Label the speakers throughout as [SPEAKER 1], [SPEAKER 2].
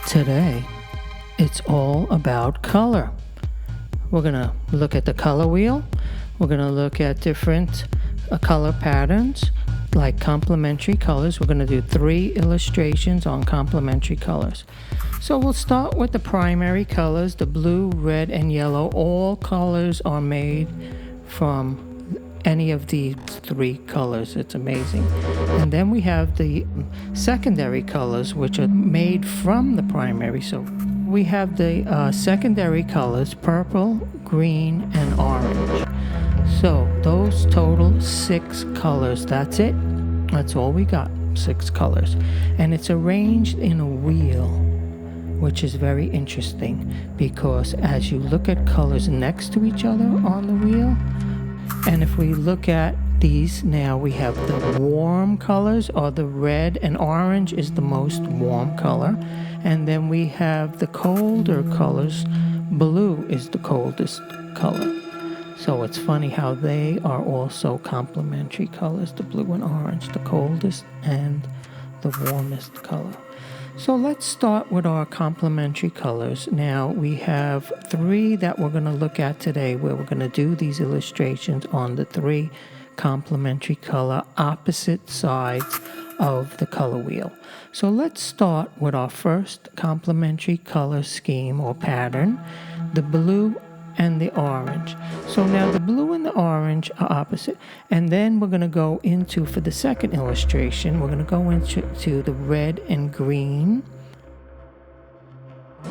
[SPEAKER 1] Today, it's all about color. We're going to look at the color wheel. We're going to look at different color patterns like complementary colors. We're going to do 3 illustrations on complementary colors. So we'll start with the primary colors, the blue, red, and yellow. All colors are made from any of these 3 colors. It's amazing. And then we have the secondary colors, which are made from the primary. So we have the secondary colors, purple, green, and orange. So those total 6 colors. That's it. That's all we got, 6 colors. And it's arranged in a wheel, which is very interesting because as you look at colors next to each other on the wheel, and if we look at these now, we have the warm colors, or the red and orange is the most warm color. And then we have the colder colors. Blue is the coldest color. So it's funny how they are also complementary colors, the blue and orange, the coldest and the warmest color. So let's start with our complementary colors. Now we have 3 that we're going to look at today, where we're going to do these illustrations on the 3 complementary color opposite sides of the color wheel. So let's start with our first complementary color scheme or pattern, the blue and the orange. So now the blue and the orange are opposite, and then we're going to go into, for the second illustration, we're going to go into the red and green.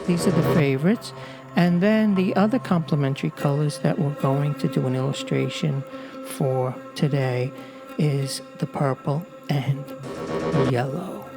[SPEAKER 1] These are the favorites. And then the other complementary colors that we're going to do an illustration for today is the purple and yellow.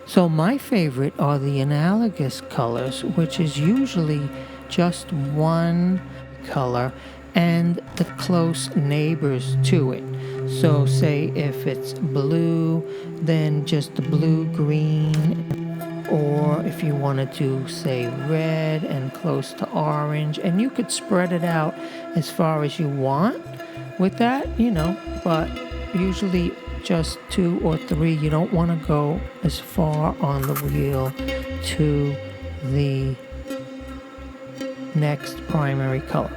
[SPEAKER 1] So my favorite are the analogous colors, which is usually just one color and the close neighbors to it. So say if it's blue, then just the blue-green, or if you wanted to say red and close to orange, and you could spread it out as far as you want with that, but usually just 2 or 3. You don't want to go as far on the wheel to the next primary color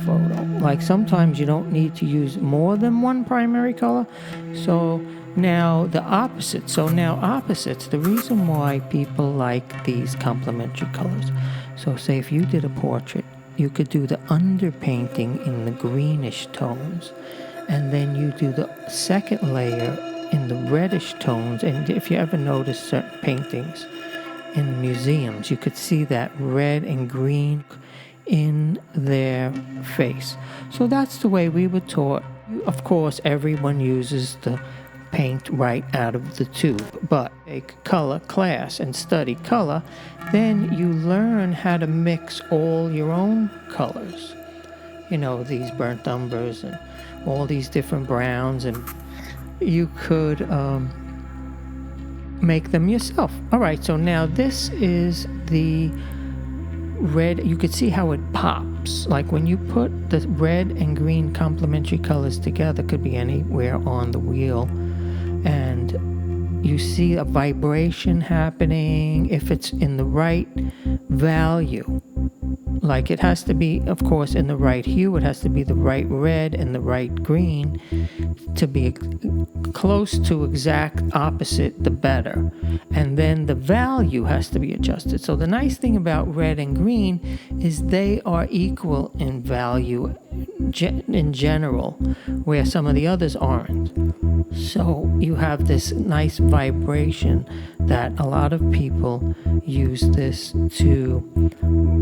[SPEAKER 1] photo. Like sometimes you don't need to use more than one primary color. So now the opposite. So now opposites, the reason why people like these complementary colors. So say if you did a portrait, you could do the underpainting in the greenish tones, and then you do the second layer in the reddish tones. And if you ever notice certain paintings in museums, you could see that red and green in their face. So that's the way we were taught. Of course, everyone uses the paint right out of the tube, but take color class and study color, then you learn how to mix all your own colors. These burnt umbers and all these different browns, and you could make them yourself. All right, so now this is the red. You could see how it pops. Like when you put the red and green complementary colors together, could be anywhere on the wheel, and you see a vibration happening if it's in the right value. Like it has to be, of course, in the right hue. It has to be the right red and the right green to be close to exact opposite, the better. And then the value has to be adjusted. So the nice thing about red and green is they are equal in value in general, where some of the others aren't. So you have this nice vibration that a lot of people use this to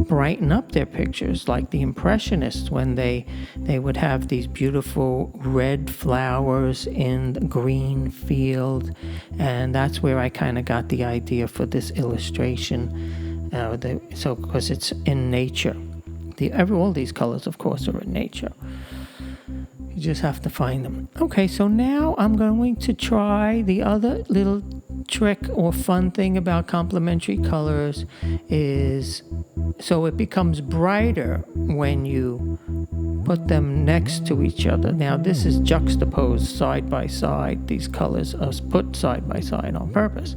[SPEAKER 1] brighten up their pictures, like the Impressionists, when they would have these beautiful red flowers in the green field. And that's where I kind of got the idea for this illustration. Because it's in nature. All these colors, of course, are in nature. You just have to find them. Okay, so now I'm going to try the other little trick or fun thing about complementary colors is so it becomes brighter when you put them next to each other. Now this is juxtaposed side by side. These colors are put side by side on purpose.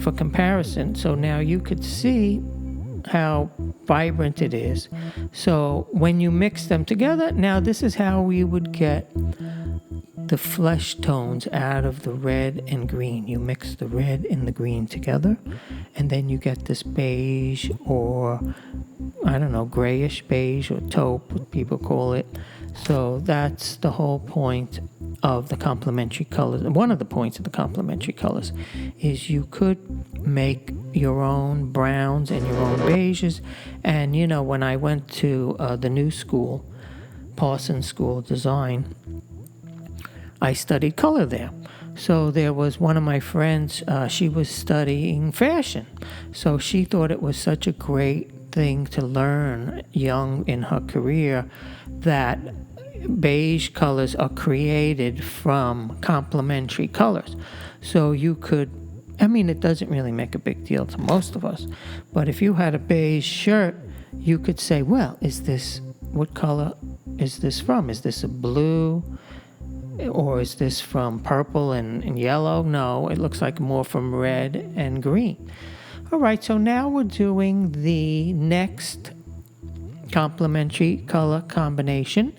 [SPEAKER 1] for comparison. So now you could see how vibrant it is. So when you mix them together, now this is how we would get the flesh tones out of the red and green. You mix the red and the green together, and then you get this beige, or I don't know, grayish beige or taupe, what people call it. So that's the whole point of the complementary colors. One of the points of the complementary colors is you could make your own browns and your own beiges. And you know, when I went to the new school, Parsons School of Design, I studied color there. So there was one of my friends, she was studying fashion. So she thought it was such a great thing to learn young in her career that beige colors are created from complementary colors. So you could, I mean, it doesn't really make a big deal to most of us, but if you had a beige shirt, you could say, well, what color is this from? Is this a blue? Or is this from purple and yellow? No, it looks like more from red and green. All right, so now we're doing the next complementary color combination,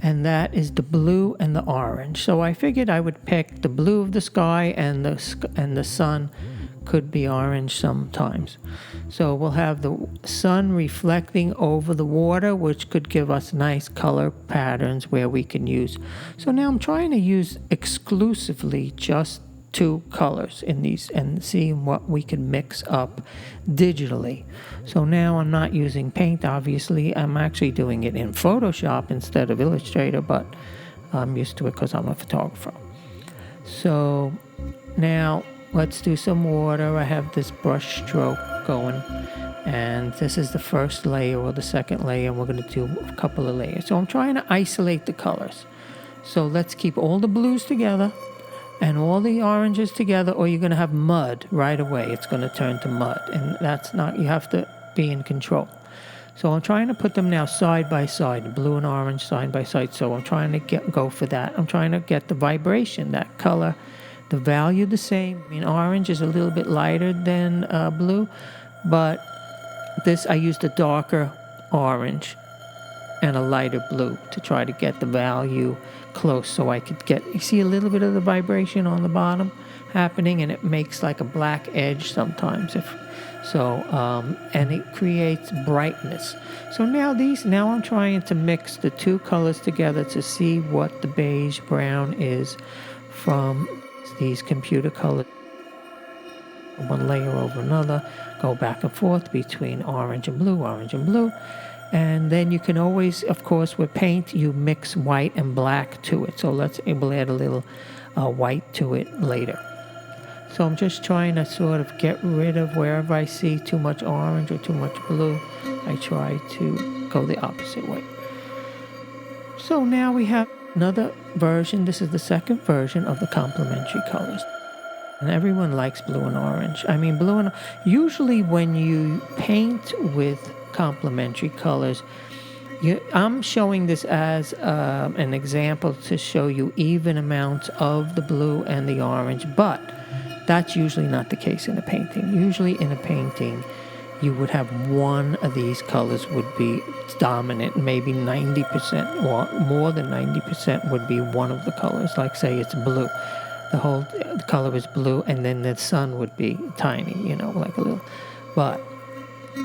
[SPEAKER 1] and that is the blue and the orange. So I figured I would pick the blue of the sky, and the sun could be orange sometimes. So we'll have the sun reflecting over the water, which could give us nice color patterns where we can use. So now I'm trying to use exclusively just 2 colors in these and seeing what we can mix up digitally. So now I'm not using paint, obviously. I'm actually doing it in Photoshop instead of Illustrator, but I'm used to it because I'm a photographer. So now let's do some water. I have this brush stroke going, and this is the first layer or the second layer, and we're going to do a couple of layers. So I'm trying to isolate the colors. So let's keep all the blues together and all the oranges together, or you're going to have mud right away. It's going to turn to mud, and that's not, you have to be in control. So I'm trying to put them now side by side, blue and orange side by side. So I'm trying to go for that. I'm trying to get the vibration, that color, the value the same. I mean, orange is a little bit lighter than blue, but this, I used a darker orange and a lighter blue to try to get the value close, so I could get, you see a little bit of the vibration on the bottom happening, and it makes like a black edge sometimes. And it creates brightness. So now I'm trying to mix the 2 colors together to see what the beige brown is from these computer colors. One layer over another, go back and forth between orange and blue. And then you can always, of course, with paint, you mix white and black to it. So we'll add a little white to it later. So I'm just trying to sort of get rid of wherever I see too much orange or too much blue. I try to go the opposite way. So now we have another version. This is the second version of the complementary colors. And everyone likes blue and orange. I mean, usually when you paint with complementary colors, I'm showing this as an example to show you even amounts of the blue and the orange, but that's usually not the case in a painting. Usually in a painting, you would have one of these colors would be dominant, maybe 90% or more than 90% would be one of the colors. Like say it's blue. The color is blue, and then the sun would be tiny, like a little. But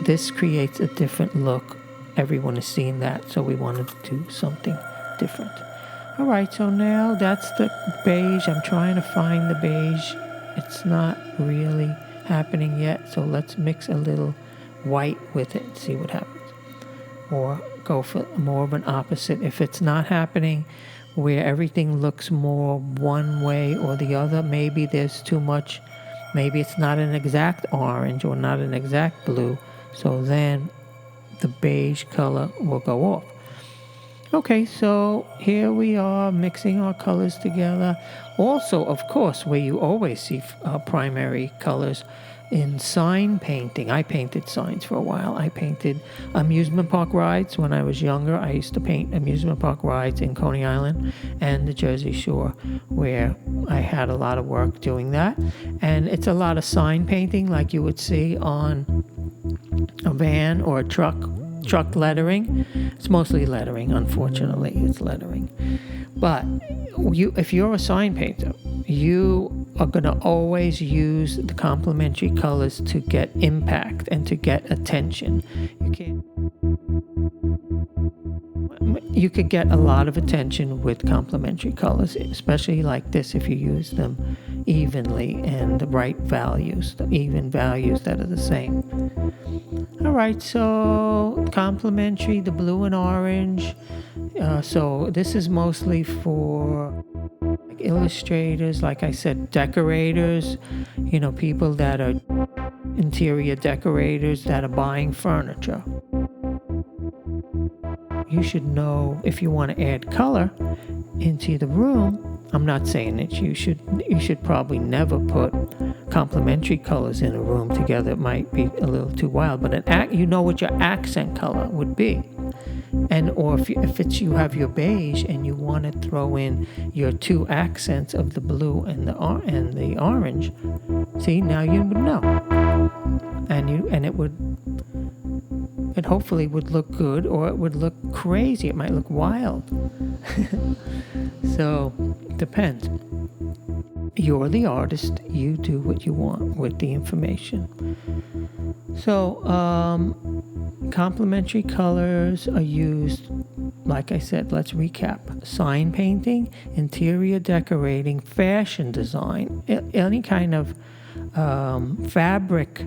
[SPEAKER 1] this creates a different look. Everyone has seen that, so we wanted to do something different. All right, so now that's the beige. I'm trying to find the beige. It's not really happening yet, so let's mix a little white with it and see what happens. Or go for more of an opposite. If it's not happening where everything looks more one way or the other, maybe there's too much, maybe it's not an exact orange or not an exact blue, so then the beige color will go off. Okay, so here we are mixing our colors together. Also, of course, where you always see primary colors, in sign painting. I painted signs for a while. I painted amusement park rides when I was younger. I used to paint amusement park rides in Coney Island and the Jersey Shore, where I had a lot of work doing that. And it's a lot of sign painting like you would see on a van or a truck lettering. It's mostly lettering, unfortunately. It's lettering. But if you're a sign painter, you are going to always use the complementary colors to get impact and to get attention. You could get a lot of attention with complementary colors, especially like this if you use them evenly and the right values, the even values that are the same. All right, so complementary, the blue and orange. So this is mostly for illustrators, like I said, decorators, people that are interior decorators that are buying furniture. You should know if you want to add color into the room. I'm not saying that you should probably never put complementary colors in a room together. It might be a little too wild, but you know what your accent color would be. Or if you have your beige and you want to throw in your two accents of the blue and the orange, see, now you would know, and it hopefully would look good, or it would look crazy. It might look wild. So depends. You're the artist. You do what you want with the information. So complementary colors are used, like I said, let's recap. Sign painting, interior decorating, fashion design, any kind of fabric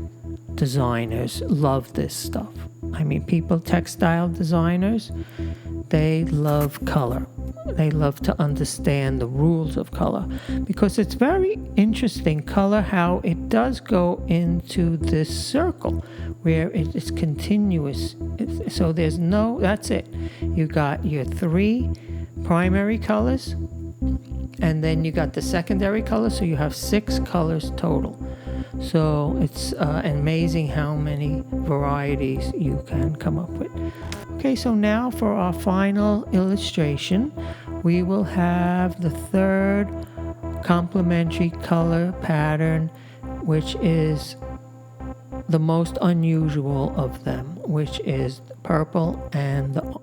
[SPEAKER 1] designers love this stuff. I mean, textile designers, they love color. They love to understand the rules of color, because it's very interesting, color, how it does go into this circle where it is continuous. So that's it. You got your 3 primary colors, and then you got the secondary colors, so you have 6 colors total. So it's amazing how many varieties you can come up with. Okay, so now for our final illustration, we will have the 3rd complementary color pattern, which is the most unusual of them, which is the purple and the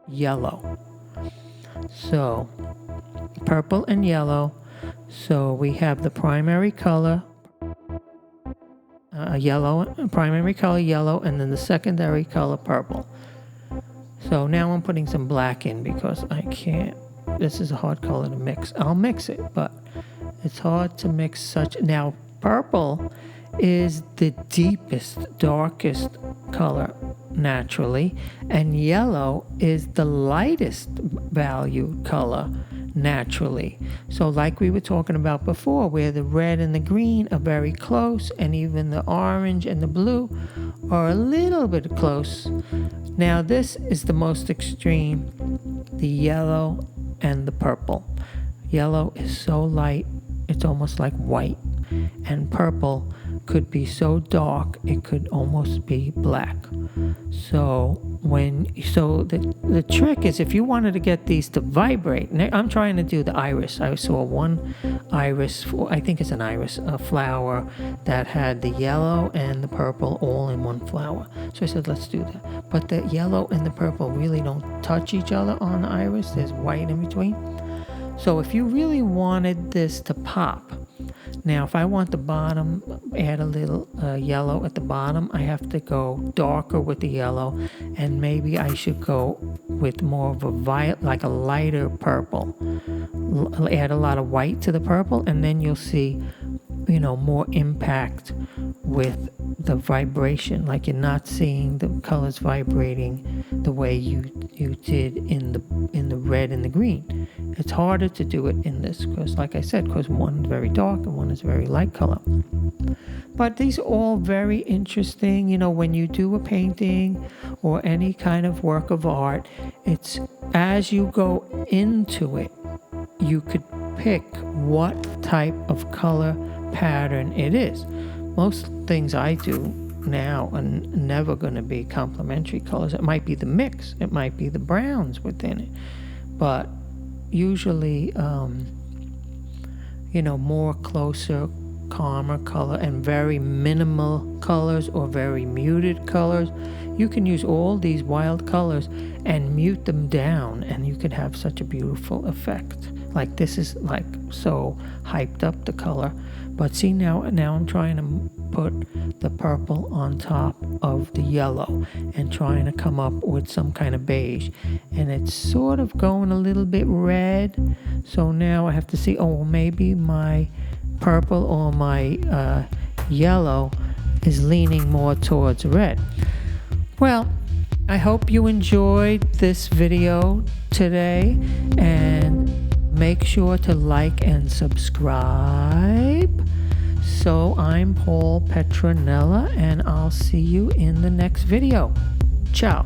[SPEAKER 1] yellow. So purple and yellow. So we have the primary color, primary color yellow, and then the secondary color purple. So now I'm putting some black in because I can't. This is a hard color to mix. I'll mix it, but it's hard to mix such. Now purple is the deepest, darkest color naturally, and yellow is the lightest valued color naturally. So like we were talking about before, where the red and the green are very close, and even the orange and the blue are a little bit close. Now this is the most extreme, the yellow and the purple. Yellow is so light, it's almost like white, and purple could be so dark it could almost be black. So the trick is, if you wanted to get these to vibrate, I'm trying to do the iris. I saw one iris, I think it's an iris, a flower that had the yellow and the purple all in one flower. So I said, let's do that. But the yellow and the purple really don't touch each other on the iris. There's white in between. So if you really wanted this to pop, now if I want the bottom, add a little yellow at the bottom, I have to go darker with the yellow, and maybe I should go with more of a violet, like a lighter purple. Add a lot of white to the purple, and then you'll see, more impact with the vibration. Like you're not seeing the colors vibrating the way you did in the red and the green. It's harder to do it in this because, like I said, because one is very dark and one is very light color. But these are all very interesting. When you do a painting or any kind of work of art, it's as you go into it, you could pick what type of color pattern it is. most things I do now are never going to be complementary colors. It might be the mix, it might be the browns within it, but usually more closer, calmer color and very minimal colors or very muted colors. You can use all these wild colors and mute them down, and you could have such a beautiful effect. Like this is like so hyped up the color, but see now I'm trying to put the purple on top of the yellow and trying to come up with some kind of beige, and it's sort of going a little bit red. So now I have to see, oh, maybe my purple or my yellow is leaning more towards red. Well, I hope you enjoyed this video today, and make sure to like and subscribe. So I'm Paul Petronella, and I'll see you in the next video. Ciao.